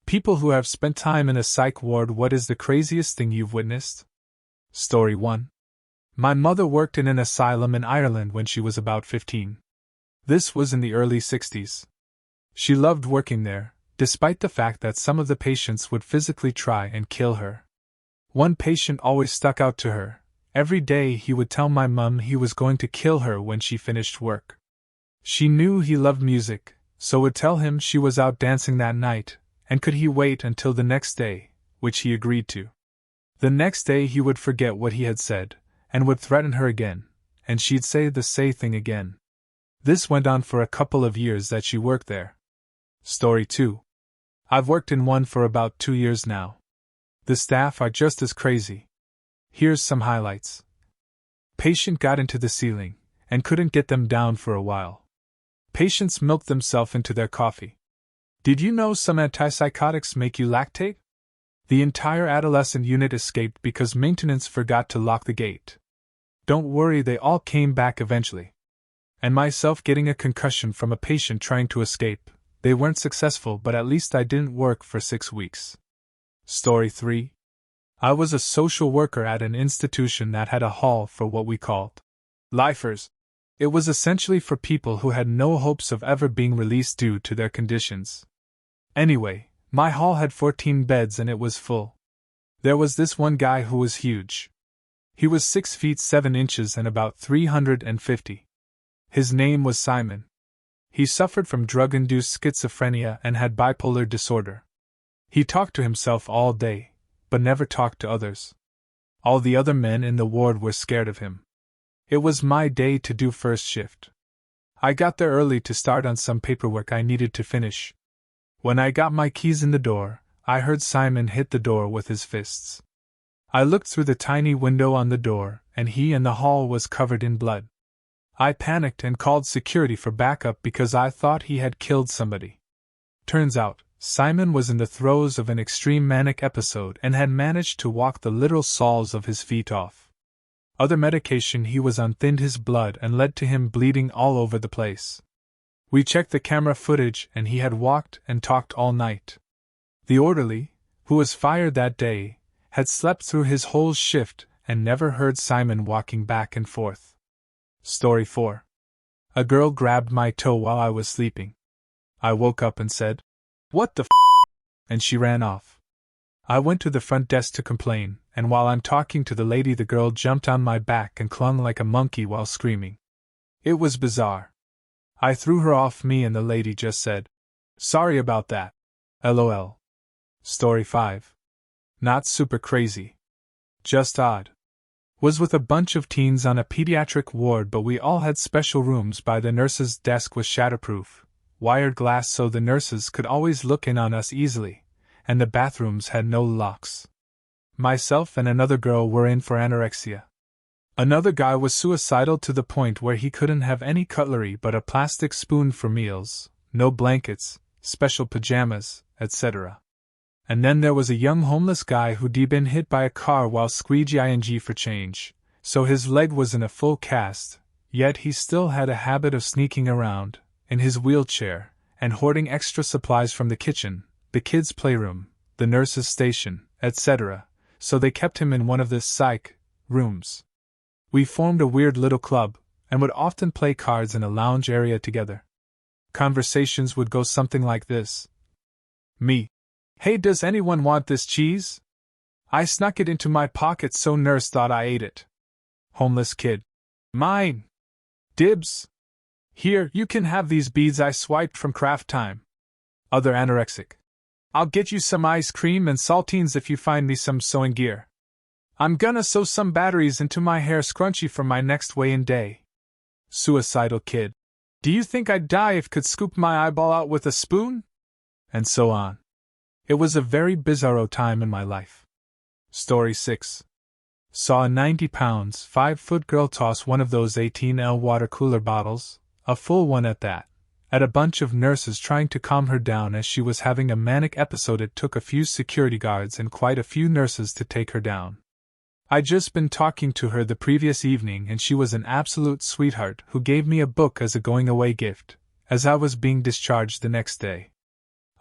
People who have spent time in a psych ward. What is the craziest thing you've witnessed? Story 1. My mother worked in an asylum in Ireland when she was about 15. This was in the early 60s. She loved working there, despite the fact that some of the patients would physically try and kill her. One patient always stuck out to her. Every day he would tell my mum he was going to kill her when she finished work. She knew he loved music, so would tell him she was out dancing that night, and could he wait until the next day, which he agreed to. The next day he would forget what he had said, and would threaten her again, and she'd say the same thing again. This went on for a couple of years that she worked there. Story 2. I've worked in one for about 2 years now. The staff are just as crazy. Here's some highlights. Patient got into the ceiling, and couldn't get them down for a while. Patients milked themselves into their coffee. Did you know some antipsychotics make you lactate? The entire adolescent unit escaped because maintenance forgot to lock the gate. Don't worry, they all came back eventually. And myself getting a concussion from a patient trying to escape. They weren't successful, but at least I didn't work for 6 weeks. Story 3. I was a social worker at an institution that had a hall for what we called lifers. It was essentially for people who had no hopes of ever being released due to their conditions. Anyway, my hall had 14 beds and it was full. There was this one guy who was huge. He was 6 feet 7 inches and about 350. His name was Simon. He suffered from drug-induced schizophrenia and had bipolar disorder. He talked to himself all day, but never talked to others. All the other men in the ward were scared of him. It was my day to do first shift. I got there early to start on some paperwork I needed to finish. When I got my keys in the door, I heard Simon hit the door with his fists. I looked through the tiny window on the door, and he and the hall was covered in blood. I panicked and called security for backup because I thought he had killed somebody. Turns out, Simon was in the throes of an extreme manic episode and had managed to walk the literal soles of his feet off. Other medication he was on thinned his blood and led to him bleeding all over the place. We checked the camera footage and he had walked and talked all night. The orderly, who was fired that day, had slept through his whole shift and never heard Simon walking back and forth. Story 4. A girl grabbed my toe while I was sleeping. I woke up and said, "What the f?" and she ran off. I went to the front desk to complain, and while I'm talking to the lady, the girl jumped on my back and clung like a monkey while screaming. It was bizarre. I threw her off me and the lady just said, "Sorry about that. LOL. Story 5. Not super crazy. Just odd. Was with a bunch of teens on a pediatric ward, but we all had special rooms by the nurse's desk with shatterproof, wired glass so the nurses could always look in on us easily, and the bathrooms had no locks. Myself and another girl were in for anorexia. Another guy was suicidal to the point where he couldn't have any cutlery but a plastic spoon for meals, no blankets, special pajamas, etc. And then there was a young homeless guy who'd been hit by a car while squeegee for change, so his leg was in a full cast, yet he still had a habit of sneaking around, in his wheelchair, and hoarding extra supplies from the kitchen, the kids' playroom, the nurse's station, etc., so they kept him in one of the psych rooms. We formed a weird little club, and would often play cards in a lounge area together. Conversations would go something like this. Me. "Hey, does anyone want this cheese? I snuck it into my pocket so nurse thought I ate it." Homeless kid. "Mine. Dibs. Here, you can have these beads I swiped from craft time." Other anorexic. "I'll get you some ice cream and saltines if you find me some sewing gear. I'm gonna sew some batteries into my hair scrunchie for my next weigh-in day." Suicidal kid. "Do you think I'd die if could scoop my eyeball out with a spoon?" And so on. It was a very bizarro time in my life. Story 6. Saw a 90 pounds, 5-foot girl toss one of those 18L water cooler bottles, a full one at that, at a bunch of nurses trying to calm her down as she was having a manic episode. It took a few security guards and quite a few nurses to take her down. I'd just been talking to her the previous evening and she was an absolute sweetheart who gave me a book as a going-away gift, as I was being discharged the next day.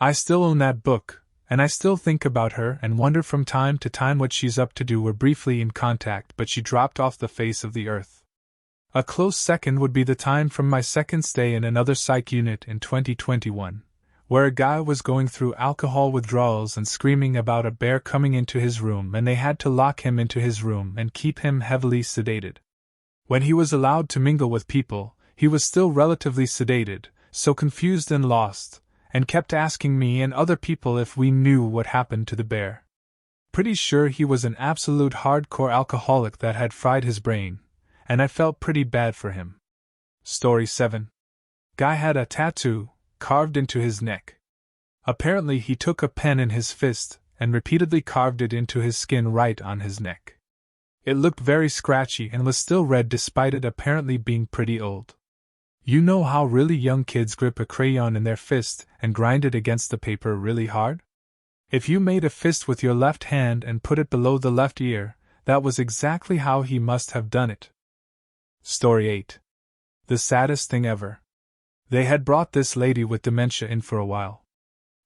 I still own that book, and I still think about her and wonder from time to time what she's up to do. We're briefly in contact, but she dropped off the face of the earth. A close second would be the time from my second stay in another psych unit in 2021, where a guy was going through alcohol withdrawals and screaming about a bear coming into his room, and they had to lock him into his room and keep him heavily sedated. When he was allowed to mingle with people, he was still relatively sedated, so confused and lost, and kept asking me and other people if we knew what happened to the bear. Pretty sure he was an absolute hardcore alcoholic that had fried his brain, and I felt pretty bad for him. Story 7. Guy had a tattoo carved into his neck. Apparently he took a pen in his fist and repeatedly carved it into his skin right on his neck. It looked very scratchy and was still red despite it apparently being pretty old. You know how really young kids grip a crayon in their fist and grind it against the paper really hard? If you made a fist with your left hand and put it below the left ear, that was exactly how he must have done it. Story 8. The saddest thing ever. They had brought this lady with dementia in for a while.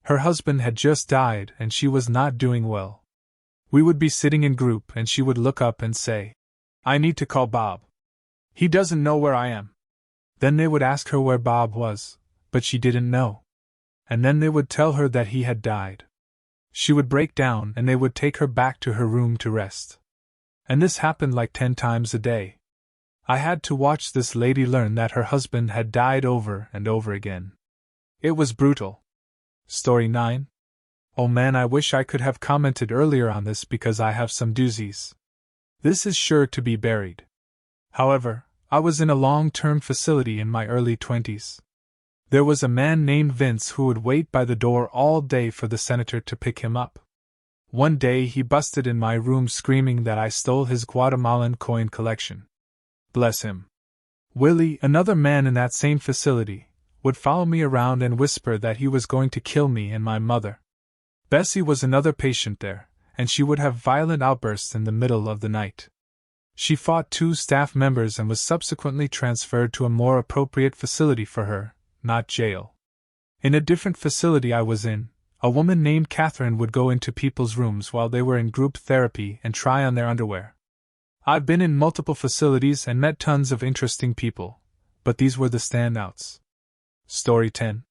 Her husband had just died and she was not doing well. We would be sitting in group and she would look up and say, "I need to call Bob. He doesn't know where I am." Then they would ask her where Bob was, but she didn't know. And then they would tell her that he had died. She would break down and they would take her back to her room to rest. And this happened like 10 times a day. I had to watch this lady learn that her husband had died over and over again. It was brutal. Story 9. Oh man, I wish I could have commented earlier on this because I have some doozies. This is sure to be buried. However, I was in a long-term facility in my early 20s. There was a man named Vince who would wait by the door all day for the senator to pick him up. One day he busted in my room screaming that I stole his Guatemalan coin collection. Bless him. Willie, another man in that same facility, would follow me around and whisper that he was going to kill me and my mother. Bessie was another patient there, and she would have violent outbursts in the middle of the night. She fought 2 staff members and was subsequently transferred to a more appropriate facility for her, not jail. In a different facility I was in, a woman named Catherine would go into people's rooms while they were in group therapy and try on their underwear. I've been in multiple facilities and met tons of interesting people, but these were the standouts. Story 10.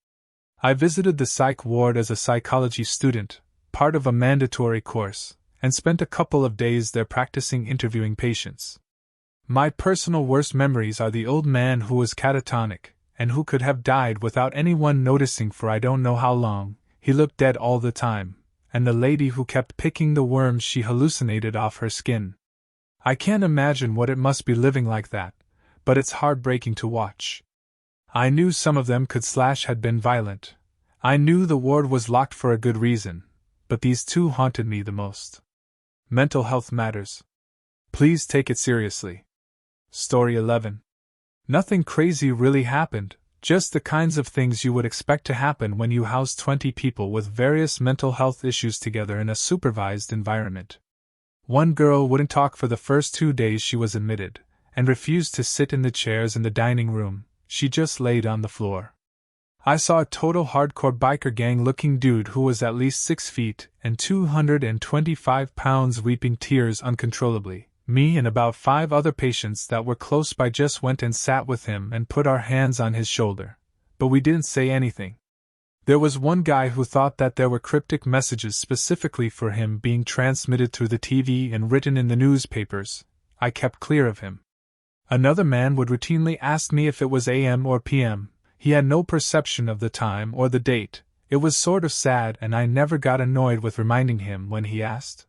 I visited the psych ward as a psychology student, part of a mandatory course, and spent a couple of days there practicing interviewing patients. My personal worst memories are the old man who was catatonic, and who could have died without anyone noticing for I don't know how long. He looked dead all the time, and the lady who kept picking the worms she hallucinated off her skin. I can't imagine what it must be living like that, but it's heartbreaking to watch. I knew some of them had been violent. I knew the ward was locked for a good reason, but these 2 haunted me the most. Mental health matters. Please take it seriously. Story 11. Nothing crazy really happened, just the kinds of things you would expect to happen when you house 20 people with various mental health issues together in a supervised environment. One girl wouldn't talk for the first 2 days she was admitted, and refused to sit in the chairs in the dining room. She just laid on the floor. I saw a total hardcore biker gang looking dude who was at least 6 feet and 225 pounds weeping tears uncontrollably. Me and about 5 other patients that were close by just went and sat with him and put our hands on his shoulder, but we didn't say anything. There was one guy who thought that there were cryptic messages specifically for him being transmitted through the TV and written in the newspapers. I kept clear of him. Another man would routinely ask me if it was AM or PM. He had no perception of the time or the date. It was sort of sad and I never got annoyed with reminding him when he asked.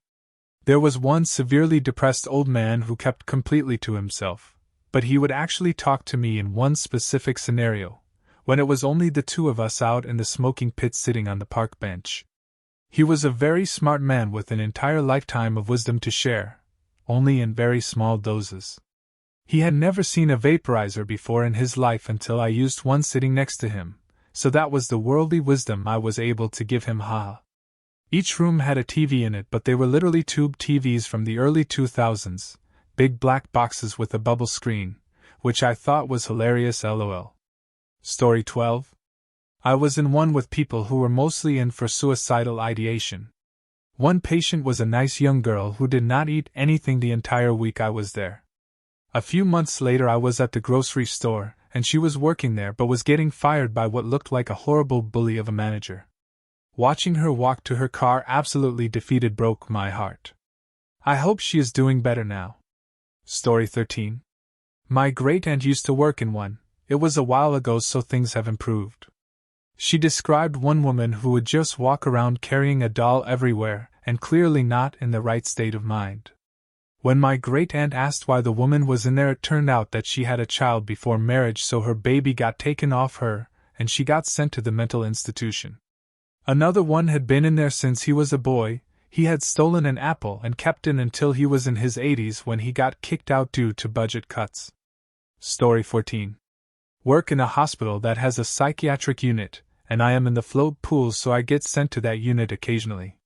There was one severely depressed old man who kept completely to himself, but he would actually talk to me in one specific scenario, when it was only the 2 of us out in the smoking pit sitting on the park bench. He was a very smart man with an entire lifetime of wisdom to share, only in very small doses. He had never seen a vaporizer before in his life until I used one sitting next to him, so that was the worldly wisdom I was able to give him. Each room had a TV in it, but they were literally tube TVs from the early 2000s, big black boxes with a bubble screen, which I thought was hilarious lol. Story 12. I was in one with people who were mostly in for suicidal ideation. One patient was a nice young girl who did not eat anything the entire week I was there. A few months later I was at the grocery store, and she was working there but was getting fired by what looked like a horrible bully of a manager. Watching her walk to her car absolutely defeated broke my heart. I hope she is doing better now. Story 13. My great-aunt used to work in one. It was a while ago, so things have improved. She described one woman who would just walk around carrying a doll everywhere, and clearly not in the right state of mind. When my great-aunt asked why the woman was in there, it turned out that she had a child before marriage, so her baby got taken off her, and she got sent to the mental institution. Another one had been in there since he was a boy. He had stolen an apple and kept it until he was in his 80s when he got kicked out due to budget cuts. Story 14. Work in a hospital that has a psychiatric unit, and I am in the float pool, so I get sent to that unit occasionally.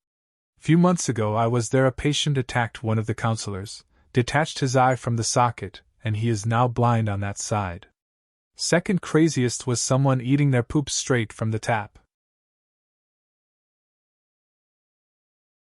Few months ago I was there. A patient attacked one of the counselors, detached his eye from the socket, and he is now blind on that side. Second craziest was someone eating their poop straight from the tap.